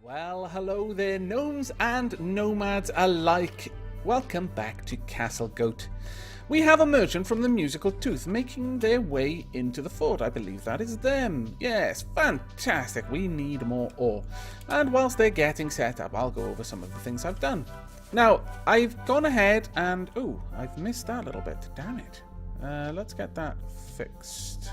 Well, hello there, gnomes and nomads alike. Welcome back to Castlegoat. We have a merchant from the Musical Tooth making their way into the fort. I believe that is them. Yes, fantastic. We need more ore. And whilst they're getting set up, I'll go over some of the things I've done. Now, I've gone ahead and... oh, I've missed that a little bit. Damn it. Let's get that fixed.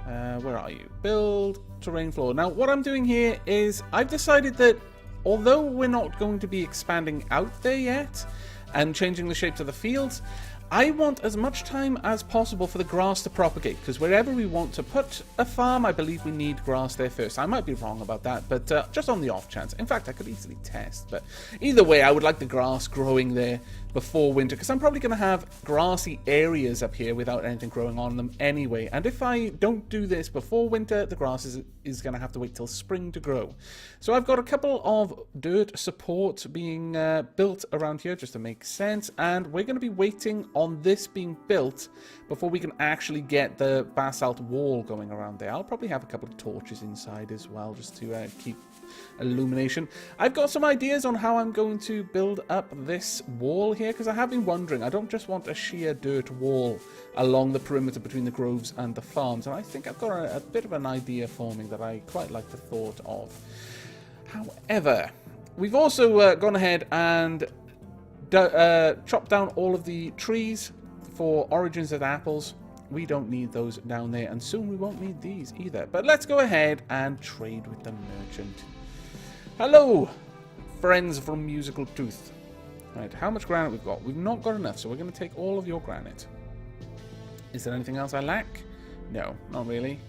Where are you? Build terrain floor. Now, what I'm doing here is I've decided that although we're not going to be expanding out there yet and changing the shapes of the fields, I want as much time as possible for the grass to propagate, because wherever we want to put a farm, I believe we need grass there first. I might be wrong about that, but just on the off chance. In fact, I could easily test, but either way, I would like the grass growing there before winter, because I'm probably going to have grassy areas up here without anything growing on them anyway. And if I don't do this before winter, the grass is going to have to wait till spring to grow. So I've got a couple of dirt support being built around here just to make sense, and we're going to be waiting on this being built before we can actually get the basalt wall going around there. I'll probably have a couple of torches inside as well just to keep illumination. I've got some ideas on how I'm going to build up this wall here, because I have been wondering. I don't just want a sheer dirt wall along the perimeter between the groves and the farms, and I think I've got a bit of an idea forming that I quite like the thought of. However, we've also gone ahead and chopped down all of the trees for origins of apples. We don't need those down there, and soon we won't need these either. But let's go ahead and trade with the merchant. Hello, friends from Musical Tooth. Right, how much granite we've got? We've not got enough, so we're going to take all of your granite. Is there anything else I lack? No, not really.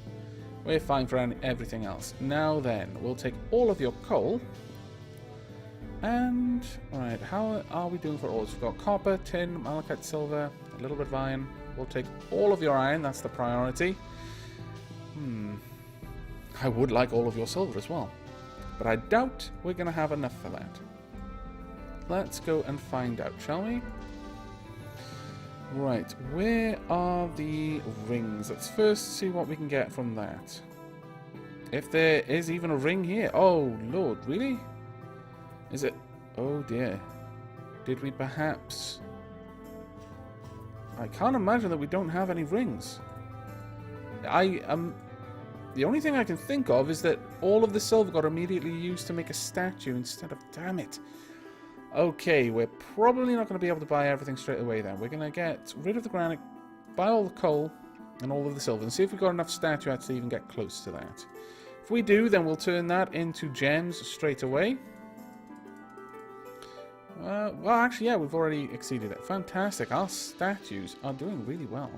We're fine for everything else. Now then, we'll take all of your coal. And, alright, how are we doing for ores? We've got copper, tin, malachite, silver, a little bit of iron. We'll take all of your iron, that's the priority. I would like all of your silver as well. But I doubt we're going to have enough for that. Let's go and find out, shall we? Right, where are the rings? Let's first see what we can get from that. If there is even a ring here. Oh, Lord, really? Is it? Oh, dear. Did we perhaps... I can't imagine that we don't have any rings. The only thing I can think of is that all of the silver got immediately used to make a statue instead of... Damn it. Okay, we're probably not going to be able to buy everything straight away then. We're going to get rid of the granite, buy all the coal and all of the silver, and see if we've got enough statuettes to even get close to that. If we do, then we'll turn that into gems straight away. Well, actually, yeah, we've already exceeded it. Fantastic. Our statues are doing really well.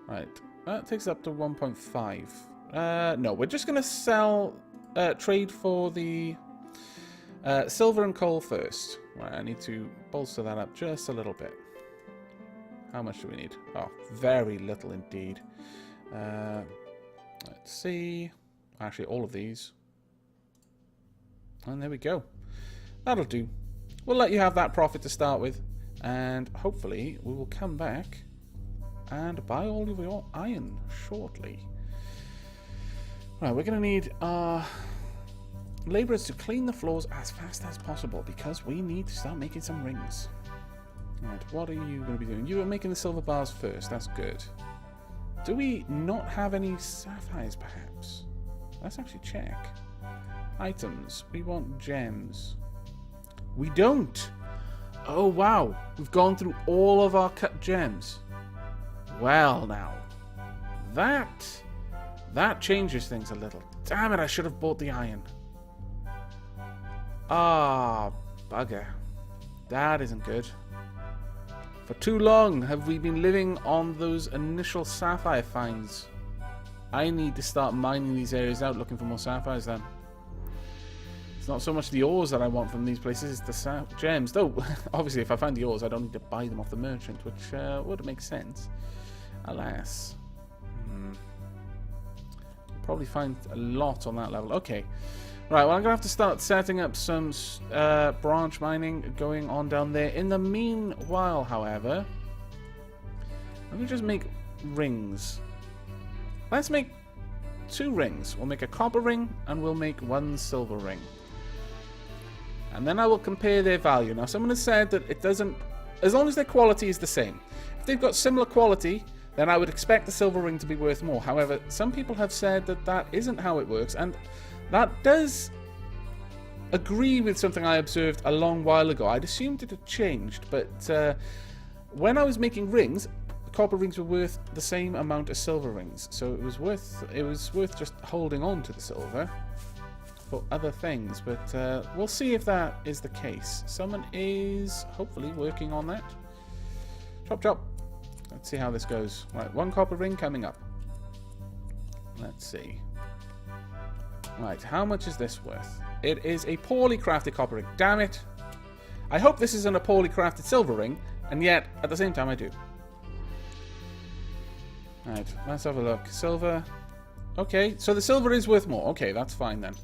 Right, that takes up to 1.5. No, we're just going to sell, trade for the silver and coal first. Right, I need to bolster that up just a little bit. How much do we need? Oh, very little indeed. Let's see. Actually, all of these. And there we go. That'll do. We'll let you have that profit to start with. And hopefully, we will come back and buy all of your iron shortly. Right, we're going to need our labourers to clean the floors as fast as possible, because we need to start making some rings. Right, what are you going to be doing? You are making the silver bars first. That's good. Do we not have any sapphires, perhaps? Let's actually check. Items. We want gems. We don't. Oh, wow. We've gone through all of our cut gems. Well, now. That changes things a little. Damn it, I should have bought the iron. Ah, bugger. That isn't good. For too long have we been living on those initial sapphire finds. I need to start mining these areas out, looking for more sapphires then. It's not so much the ores that I want from these places, it's the gems. Though, obviously, if I find the ores, I don't need to buy them off the merchant, which would make sense. Alas. Probably find a lot on that level. Okay. Right, well, I'm going to have to start setting up some branch mining going on down there. In the meanwhile, however, let me just make rings. Let's make 2 rings. We'll make a copper ring and we'll make 1 silver ring. And then I will compare their value. Now, someone has said that it doesn't... As long as their quality is the same. If they've got similar quality, then I would expect the silver ring to be worth more. However, some people have said that that isn't how it works. And that does agree with something I observed a long while ago. I'd assumed it had changed. But when I was making rings, copper rings were worth the same amount as silver rings. So it was worth just holding on to the silver for other things, but we'll see if that is the case. Someone is hopefully working on that. Chop chop. Let's see how this goes. Right, 1 copper ring coming up. Let's see. Right, how much is this worth? It is a poorly crafted copper ring. Damn it. I hope this isn't a poorly crafted silver ring, and yet at the same time I do. Right, let's have a look. Silver. Okay, so the silver is worth more. Okay, that's fine then.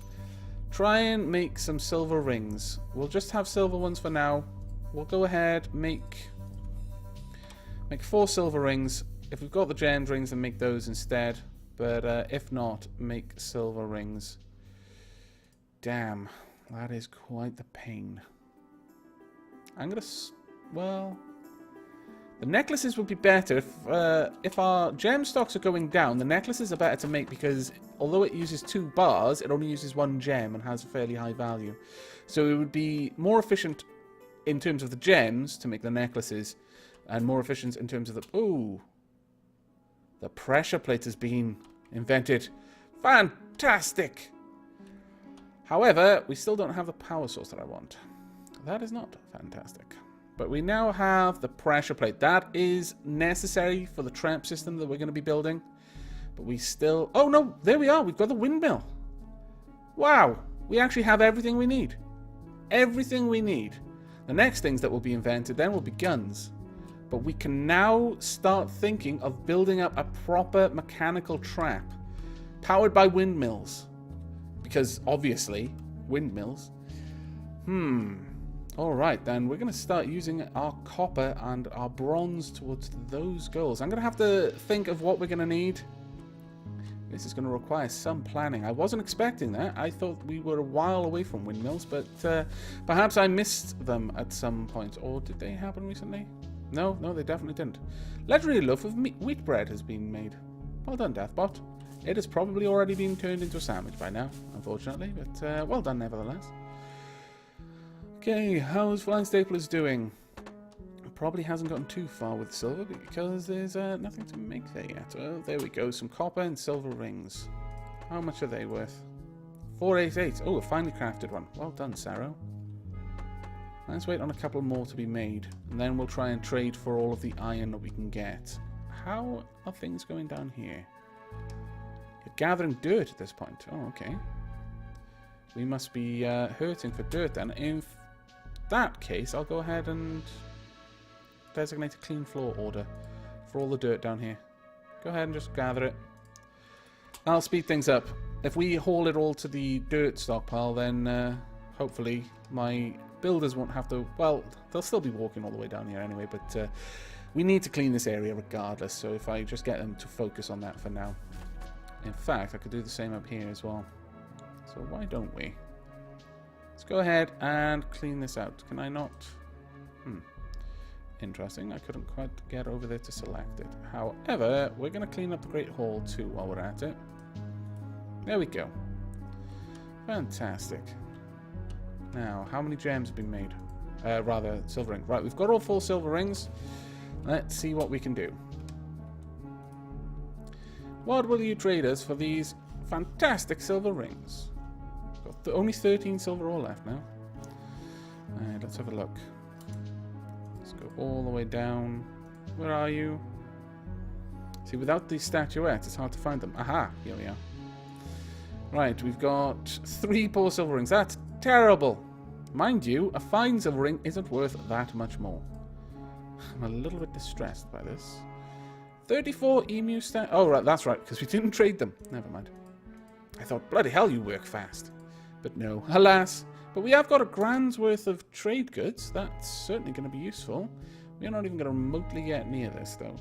Try and make some silver rings. We'll just have silver ones for now. We'll go ahead, make 4 silver rings. If we've got the gemmed rings, then make those instead. But if not, make silver rings. Damn, that is quite the pain. I'm gonna... Well... The necklaces would be better if our gem stocks are going down. The necklaces are better to make because although it uses 2 bars, it only uses 1 gem and has a fairly high value. So it would be more efficient in terms of the gems to make the necklaces, and more efficient in terms of the... Ooh, the pressure plate has been invented. Fantastic! However, we still don't have the power source that I want. That is not fantastic. But we now have the pressure plate. That is necessary for the tramp system that we're going to be building. But we still... Oh, no. There we are. We've got the windmill. Wow. We actually have everything we need. Everything we need. The next things that will be invented then will be guns. But we can now start thinking of building up a proper mechanical trap. Powered by windmills. Because, obviously, windmills. Alright, then we're going to start using our copper and our bronze towards those goals. I'm going to have to think of what we're going to need. This is going to require some planning. I wasn't expecting that. I thought we were a while away from windmills, but perhaps I missed them at some point. Or did they happen recently? No, they definitely didn't. Legendary loaf of wheat bread has been made. Well done, Deathbot. It has probably already been turned into a sandwich by now, unfortunately, but well done nevertheless. Okay, how's Flying Staplers doing? Probably hasn't gotten too far with silver because there's nothing to make there yet. Well, there we go, some copper and silver rings. How much are they worth? 488. Oh, a finely crafted one. Well done, Saro. Let's wait on a couple more to be made, and then we'll try and trade for all of the iron that we can get. How are things going down here? You're gathering dirt at this point. Oh, okay. We must be hurting for dirt then. In that case, I'll go ahead and designate a clean floor order for all the dirt down here. Go ahead and just gather it. I'll speed things up. If we haul it all to the dirt stockpile, then hopefully my builders won't have to... Well, they'll still be walking all the way down here anyway, but we need to clean this area regardless, so if I just get them to focus on that for now. In fact, I could do the same up here as well. So why don't we? Let's go ahead and clean this out. Can I not? Interesting. I couldn't quite get over there to select it. However, we're going to clean up the Great Hall too while we're at it. There we go. Fantastic. Now, how many gems have been made? Rather, silver ring. Right, we've got all 4 silver rings. Let's see what we can do. What will you trade us for these fantastic silver rings? Got only 13 silver ore left now. Alright, let's have a look. Let's go all the way down. Where are you? See, without these statuettes, it's hard to find them. Aha, here we are. Right, we've got 3 poor silver rings. That's terrible. Mind you, a fine silver ring isn't worth that much more. I'm a little bit distressed by this. 34 emu stat. Oh, right, that's right, because we didn't trade them. Never mind. I thought, bloody hell, you work fast. But no, alas. But we have got a grand's worth of trade goods. That's certainly going to be useful. We're not even going to remotely get near this, though.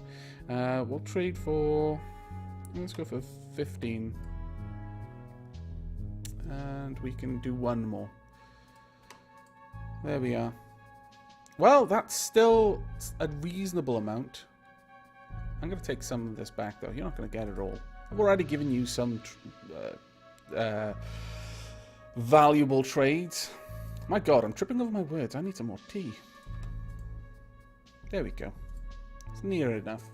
We'll trade for... Let's go for 15. And we can do 1 more. There we are. Well, that's still a reasonable amount. I'm going to take some of this back, though. You're not going to get it all. I've already given you some valuable trades. My god, I'm tripping over my words. I need some more tea. There we go. It's near enough.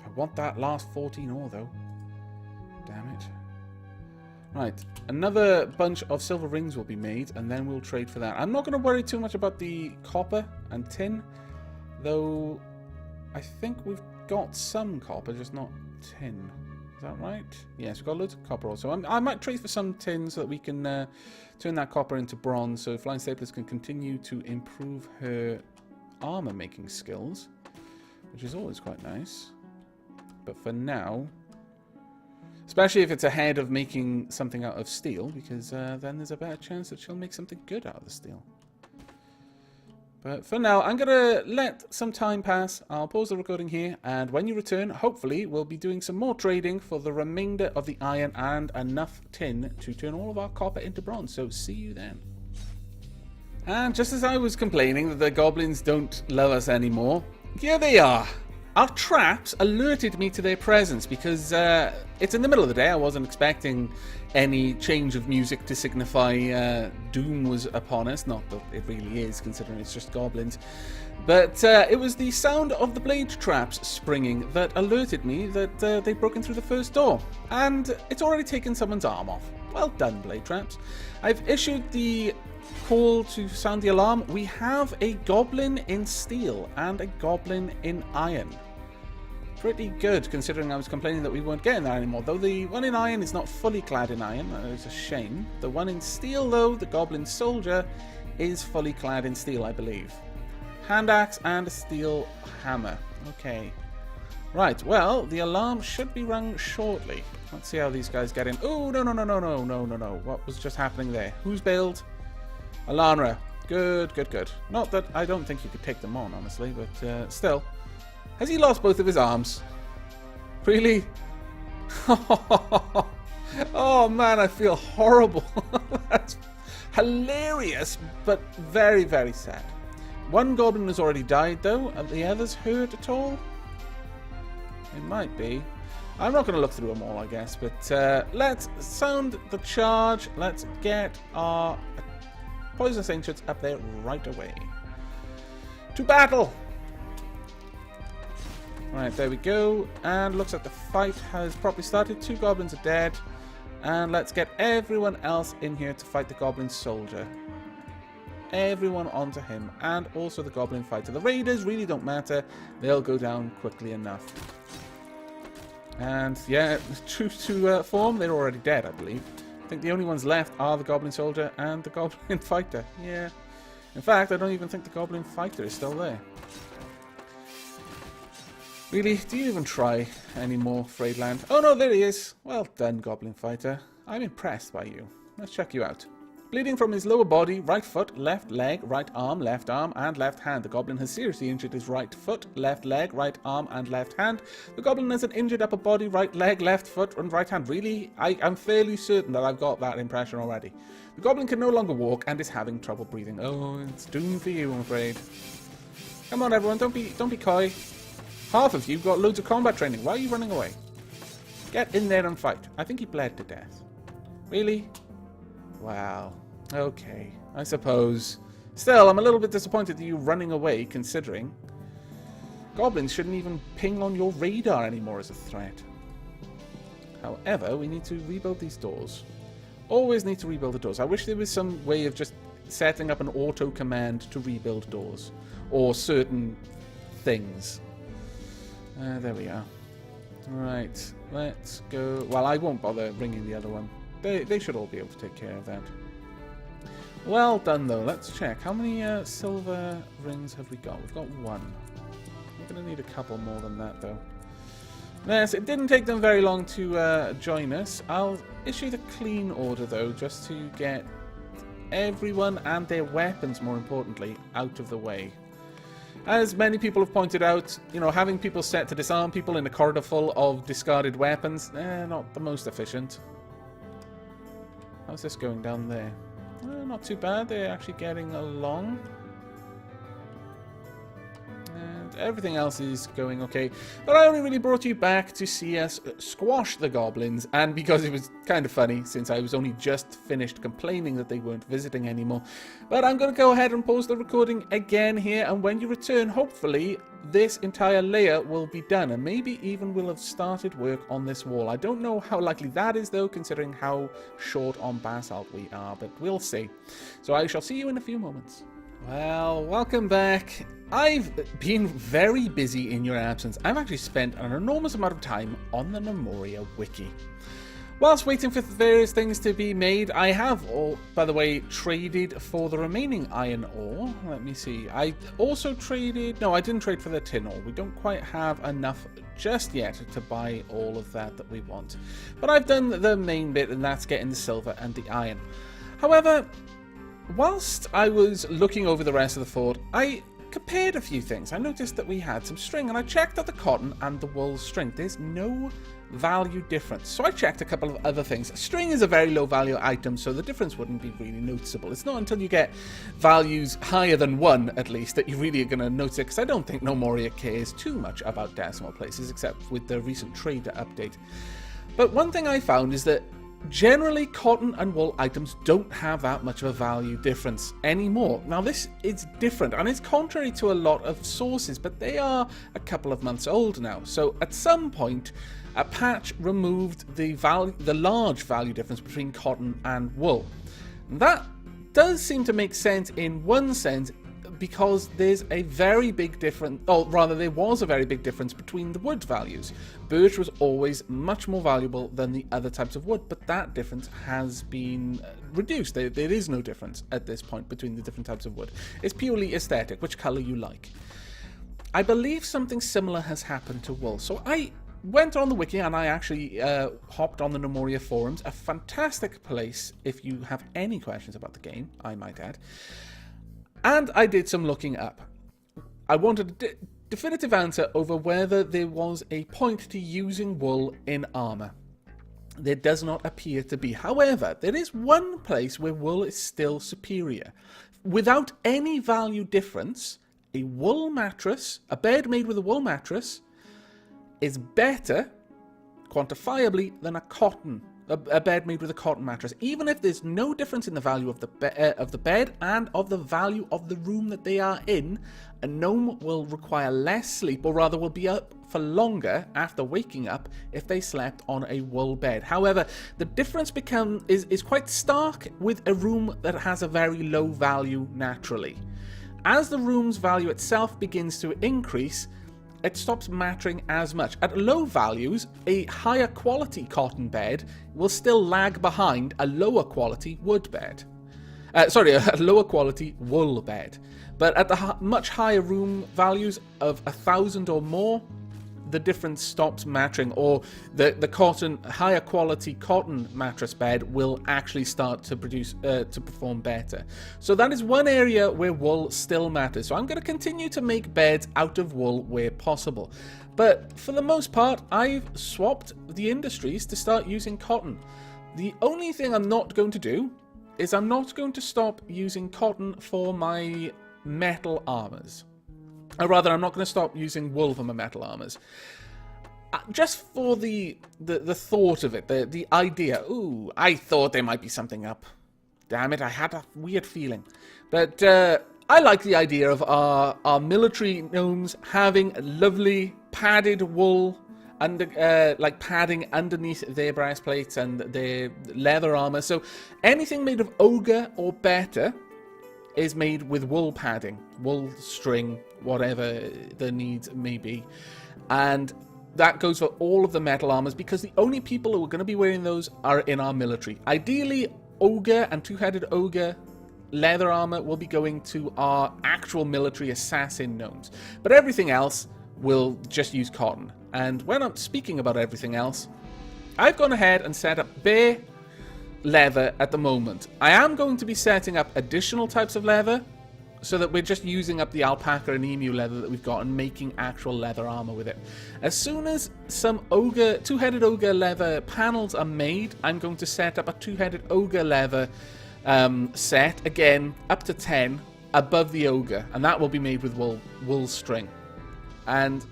I want that last 14 ore, though. Damn it. Right, another bunch of silver rings will be made, and then we'll trade for that. I'm not going to worry too much about the copper and tin, though I think we've got some copper, just not tin. Is that right? Yes, we've got loads of copper also. I might trade for some tin so that we can turn that copper into bronze, so Flying Staplers can continue to improve her armor-making skills, which is always quite nice. But for now... especially if it's ahead of making something out of steel, because then there's a better chance that she'll make something good out of the steel. But for now, I'm going to let some time pass. I'll pause the recording here, and when you return, hopefully, we'll be doing some more trading for the remainder of the iron and enough tin to turn all of our copper into bronze. So see you then. And just as I was complaining that the goblins don't love us anymore, here they are. Our traps alerted me to their presence because it's in the middle of the day. I wasn't expecting any change of music to signify doom was upon us. Not that it really is, considering it's just goblins. But it was the sound of the blade traps springing that alerted me that they'd broken through the first door. And it's already taken someone's arm off. Well done, blade traps. I've issued the call to sound the alarm. We have a goblin in steel and a goblin in iron. Pretty good, considering I was complaining that we weren't getting that anymore. Though the one in iron is not fully clad in iron, that is a shame. The one in steel, though, the goblin soldier, is fully clad in steel, I believe. Hand axe and a steel hammer. Okay. Right, well, the alarm should be rung shortly. Let's see how these guys get in. Oh, no. What was just happening there? Who's bailed? Alanra. Good. Not that I don't think you could take them on, honestly, but still. Has he lost both of his arms? Really? Oh man, I feel horrible. That's hilarious, but very, very sad. One goblin has already died, though. Are the others hurt at all? It might be. I'm not going to look through them all, I guess, but let's sound the charge. Let's get our poisonous ancients up there right away. To battle! Right, there we go. And looks like the fight has properly started. 2 goblins are dead. And let's get everyone else in here to fight the goblin soldier. Everyone onto him. And also the goblin fighter. The raiders really don't matter. They'll go down quickly enough. And yeah, true to form, they're already dead, I believe. I think the only ones left are the goblin soldier and the goblin fighter. Yeah. In fact, I don't even think the goblin fighter is still there. Really? Do you even try any more, Freydland? Oh no, there he is. Well done, Goblin Fighter. I'm impressed by you. Let's check you out. Bleeding from his lower body, right foot, left leg, right arm, and left hand. The Goblin has seriously injured his right foot, left leg, right arm, and left hand. The Goblin has an injured upper body, right leg, left foot, and right hand. Really? I'm fairly certain that I've got that impression already. The Goblin can no longer walk and is having trouble breathing. Oh, it's doomed for you, I'm afraid. Come on, everyone, don't be coy. Half of you got loads of combat training. Why are you running away? Get in there and fight. I think he bled to death. Really? Wow. Okay. I suppose. Still, I'm a little bit disappointed that you're running away, considering goblins shouldn't even ping on your radar anymore as a threat. However, we need to rebuild these doors. Always need to rebuild the doors. I wish there was some way of just setting up an auto command to rebuild doors. Or certain things. There we are. Right, let's go. Well, I won't bother ringing the other one. They should all be able to take care of that. Well done, though. Let's check. How many silver rings have we got? We've got 1. We're going to need a couple more than that, though. Yes, it didn't take them very long to join us. I'll issue the clean order, though, just to get everyone and their weapons, more importantly, out of the way. As many people have pointed out, you know, having people set to disarm people in a corridor full of discarded weapons, not the most efficient. How's this going down there? Not too bad. They're actually getting along. And everything else is going okay. But I only really brought you back to see us squash the goblins, and because it was kind of funny since I was only just finished complaining that they weren't visiting anymore. But I'm going to go ahead and pause the recording again here, and when you return, hopefully this entire layer will be done, and maybe even we'll have started work on this wall. I don't know how likely that is though, considering how short on basalt we are, but we'll see. So I shall see you in a few moments. Well, welcome back. I've been very busy in your absence. I've actually spent an enormous amount of time on the Gnomoria wiki. Whilst waiting for various things to be made, I have, by the way, traded for the remaining iron ore. Let me see. I also traded... No, I didn't trade for the tin ore. We don't quite have enough just yet to buy all of that we want. But I've done the main bit, and that's getting the silver and the iron. However, whilst I was looking over the rest of the fort, I compared a few things. I noticed that we had some string, and I checked out the cotton and the wool string. There's no value difference. So I checked a couple of other things. String is a very low value item, so the difference wouldn't be really noticeable. It's not until you get values higher than 1, at least, that you really are going to notice it, because I don't think Gnomoria cares too much about decimal places, except with the recent trader update. But one thing I found is that generally, cotton and wool items don't have that much of a value difference anymore. Now, this is different, and it's contrary to a lot of sources, but they are a couple of months old now. So, at some point, a patch removed the large value difference between cotton and wool. That does seem to make sense in one sense, because there's a very big difference, or rather there was a very big difference between the wood values. Birch was always much more valuable than the other types of wood, but that difference has been reduced. There is no difference at this point between the different types of wood. It's purely aesthetic, which color you like. I believe something similar has happened to wool. So I went on the wiki and I actually hopped on the Gnomoria forums, a fantastic place if you have any questions about the game, I might add. And I did some looking up. I wanted a definitive answer over whether there was a point to using wool in armor. There does not appear to be. However, there is one place where wool is still superior. Without any value difference, a wool mattress, a bed made with a wool mattress, is better, quantifiably, than a bed made with a cotton mattress, even if there's no difference in the value of the bed and of the value of the room that they are in. A gnome will require less sleep, or rather will be up for longer after waking up if they slept on a wool bed. However, the difference is quite stark with a room that has a very low value naturally. As the room's value itself begins to increase, it stops mattering as much. At low values, a higher quality cotton bed will still lag behind a lower quality wood bed. A lower quality wool bed. But at the much higher room values of 1,000 or more, the difference stops mattering, or the higher quality cotton mattress bed will actually start to perform better. So that is one area where wool still matters. So I'm going to continue to make beds out of wool where possible. But for the most part, I've swapped the industries to start using cotton. The only thing I'm not going to do is I'm not going to stop using cotton for my metal armors. Or rather, I'm not going to stop using wool for my metal armors. Just for the thought of it, the idea. Ooh, I thought there might be something up. Damn it, I had a weird feeling. But I like the idea of our military gnomes having lovely padded wool, like padding underneath their breastplates and their leather armor. So anything made of ogre or better is made with wool padding, wool string, whatever the needs may be. And that goes for all of the metal armors, because the only people who are going to be wearing those are in our military. Ideally, ogre and two-headed ogre leather armor will be going to our actual military assassin gnomes. But everything else will just use cotton. And when I'm speaking about everything else, I've gone ahead and set up bare leather at the moment. I am going to be setting up additional types of leather, so that we're just using up the alpaca and emu leather that we've got and making actual leather armor with it. As soon as some two-headed ogre leather panels are made, I'm going to set up a two-headed ogre leather set, again, up to 10, above the ogre. And that will be made with wool string. And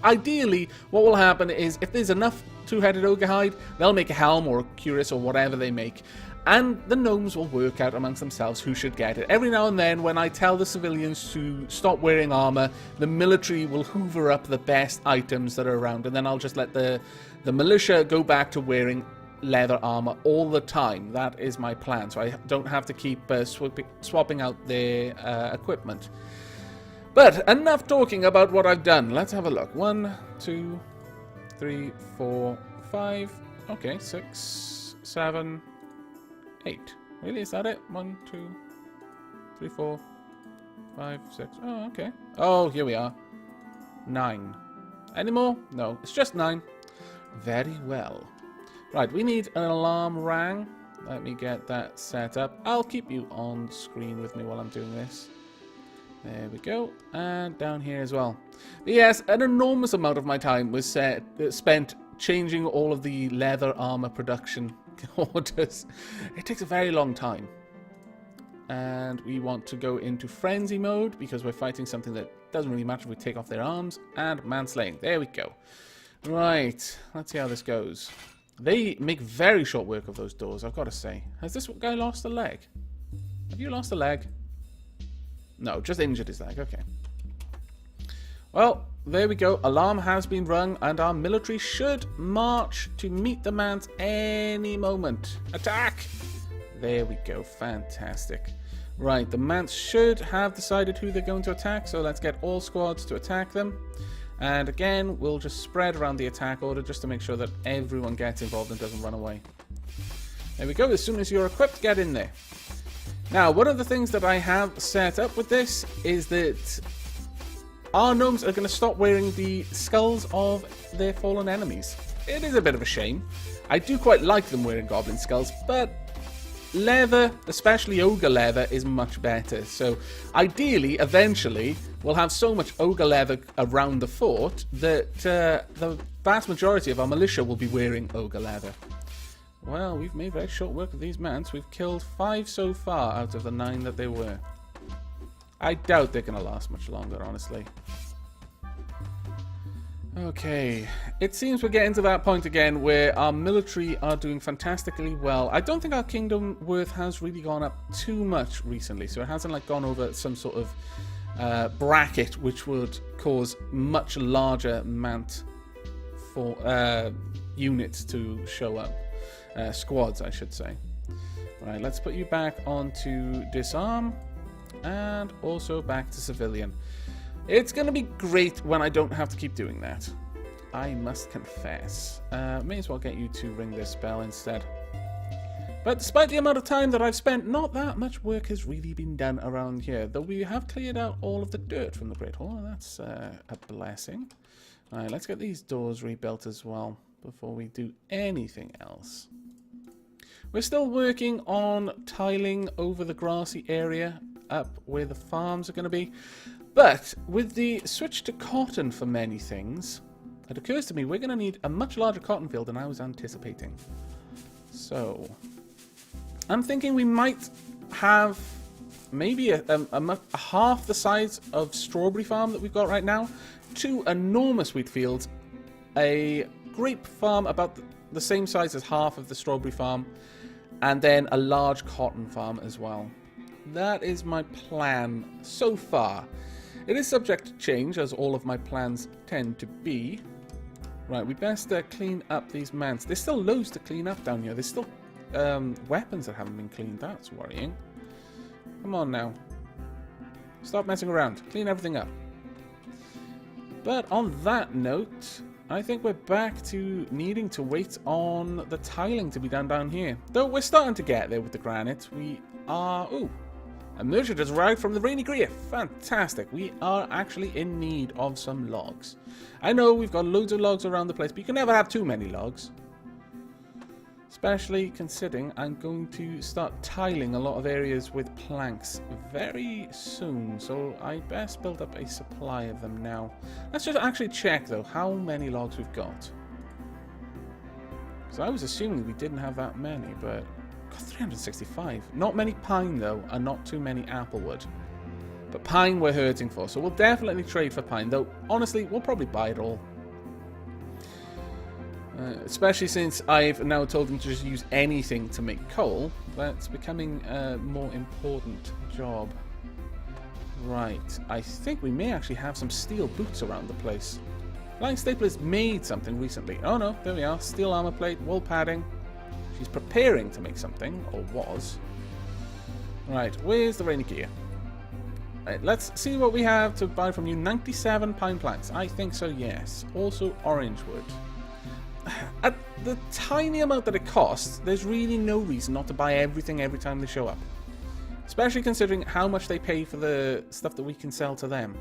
ideally, what will happen is, if there's enough two-headed ogre hide, they'll make a helm or a cuirass or whatever they make. And the gnomes will work out amongst themselves who should get it. Every now and then, when I tell the civilians to stop wearing armor, the military will hoover up the best items that are around. And then I'll just let the militia go back to wearing leather armor all the time. That is my plan. So I don't have to keep swapping out their equipment. But enough talking about what I've done. Let's have a look. 1, 2, 3, 4, 5. Okay, 6, 7... 8. Really? Is that it? 1, 2, 3, 4, 5, 6. Oh, okay. Oh, here we are. 9. Any more? No, it's just 9. Very well. Right, we need an alarm rang. Let me get that set up. I'll keep you on screen with me while I'm doing this. There we go. And down here as well. But yes, an enormous amount of my time was spent changing all of the leather armor production orders. It takes a very long time. And we want to go into frenzy mode because we're fighting something that doesn't really matter if we take off their arms. And manslaying. There we go. Right. Let's see how this goes. They make very short work of those doors, I've got to say. Has this guy lost a leg? Have you lost a leg? No, just injured his leg. Okay. Well, there we go. Alarm has been rung, and our military should march to meet the man's any moment. Attack! There we go. Fantastic. Right, the man's should have decided who they're going to attack, so let's get all squads to attack them. And again, we'll just spread around the attack order just to make sure that everyone gets involved and doesn't run away. There we go. As soon as you're equipped, get in there. Now, one of the things that I have set up with this is that our gnomes are going to stop wearing the skulls of their fallen enemies. It is a bit of a shame. I do quite like them wearing goblin skulls, but leather, especially ogre leather, is much better. So ideally, eventually, we'll have so much ogre leather around the fort that the vast majority of our militia will be wearing ogre leather. Well, we've made very short work of these mans. We've killed 5 so far out of the 9 that they were. I doubt they're going to last much longer, honestly. Okay, it seems we're getting to that point again where our military are doing fantastically well. I don't think our kingdom worth has really gone up too much recently, so it hasn't like gone over some sort of bracket which would cause much larger mant for units to show up. Squads, I should say. Right, let's put you back onto disarm. And also back to civilian. It's going to be great when I don't have to keep doing that. I must confess. May as well get you to ring this bell instead. But despite the amount of time that I've spent, not that much work has really been done around here. Though we have cleared out all of the dirt from the Great Hall. That's a blessing. Alright, let's get these doors rebuilt as well before we do anything else. We're still working on tiling over the grassy area up where the farms are going to be. But with the switch to cotton for many things, it occurs to me we're going to need a much larger cotton field than I was anticipating. So, I'm thinking we might have maybe a half the size of strawberry farm that we've got right now, 2 enormous wheat fields, a grape farm about the same size as half of the strawberry farm, and then a large cotton farm as well. That is my plan so far. It is subject to change, as all of my plans tend to be. Right, we best clean up these mans. There's still loads to clean up down here. There's still weapons that haven't been cleaned. That's worrying. Come on now. Stop messing around. Clean everything up. But on that note, I think we're back to needing to wait on the tiling to be done down here. Though we're starting to get there with the granite. We are... Ooh. A merchant has arrived from the Rainy Greer. Fantastic. We are actually in need of some logs. I know we've got loads of logs around the place, but you can never have too many logs. Especially considering I'm going to start tiling a lot of areas with planks very soon. So I best build up a supply of them now. Let's just actually check, though, how many logs we've got. So I was assuming we didn't have that many, but Got 365. Not many pine, though, and not too many applewood. But pine we're hurting for, so we'll definitely trade for pine. Though, honestly, we'll probably buy it all. Especially since I've now told them to just use anything to make coal. That's becoming a more important job. Right, I think we may actually have some steel boots around the place. Flying Stapler's made something recently. Oh no, there we are. Steel armor plate, wool padding. She's preparing to make something, or was. Right, where's the rainy gear? Right, let's see what we have to buy from you. 97 pine planks. I think so, yes. Also orange wood. At the tiny amount that it costs, there's really no reason not to buy everything every time they show up. Especially considering how much they pay for the stuff that we can sell to them.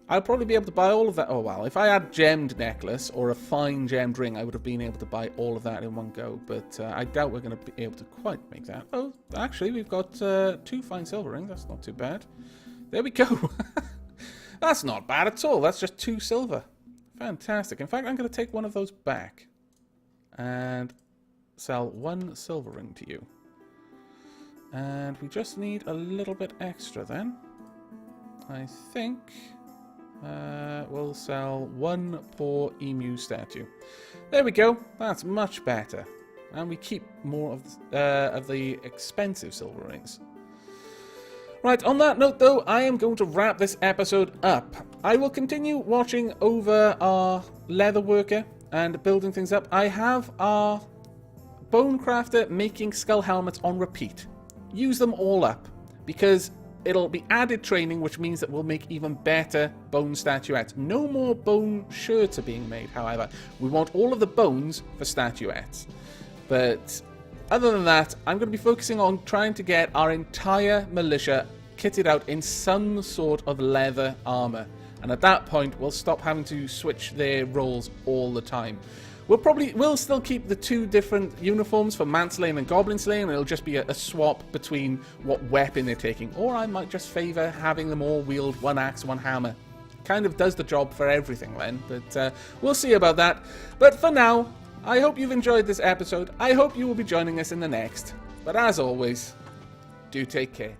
I'll probably be able to buy all of that. Oh, well, if I had gemmed necklace or a fine gemmed ring, I would have been able to buy all of that in one go. But I doubt we're going to be able to quite make that. Oh, actually, we've got 2 fine silver rings. That's not too bad. There we go. That's not bad at all. That's just 2 silver. Fantastic. In fact, I'm going to take one of those back and sell 1 silver ring to you. And we just need a little bit extra then. I think we'll sell 1 poor emu statue. There we go. That's much better. And we keep more of the expensive silver rings. Right, on that note though, I am going to wrap this episode up. I will continue watching over our leather worker and building things up. I have our bone crafter making skull helmets on repeat. Use them all up, because it'll be added training, which means that we'll make even better bone statuettes. No more bone shirts are being made, however. We want all of the bones for statuettes. But other than that, I'm going to be focusing on trying to get our entire militia kitted out in some sort of leather armor. And at that point, we'll stop having to switch their roles all the time. We'll still keep the 2 different uniforms for manslaying and goblin slaying, and it'll just be a swap between what weapon they're taking. Or I might just favour having them all wield 1 axe, 1 hammer. Kind of does the job for everything then, but we'll see about that. But for now, I hope you've enjoyed this episode. I hope you will be joining us in the next. But as always, do take care.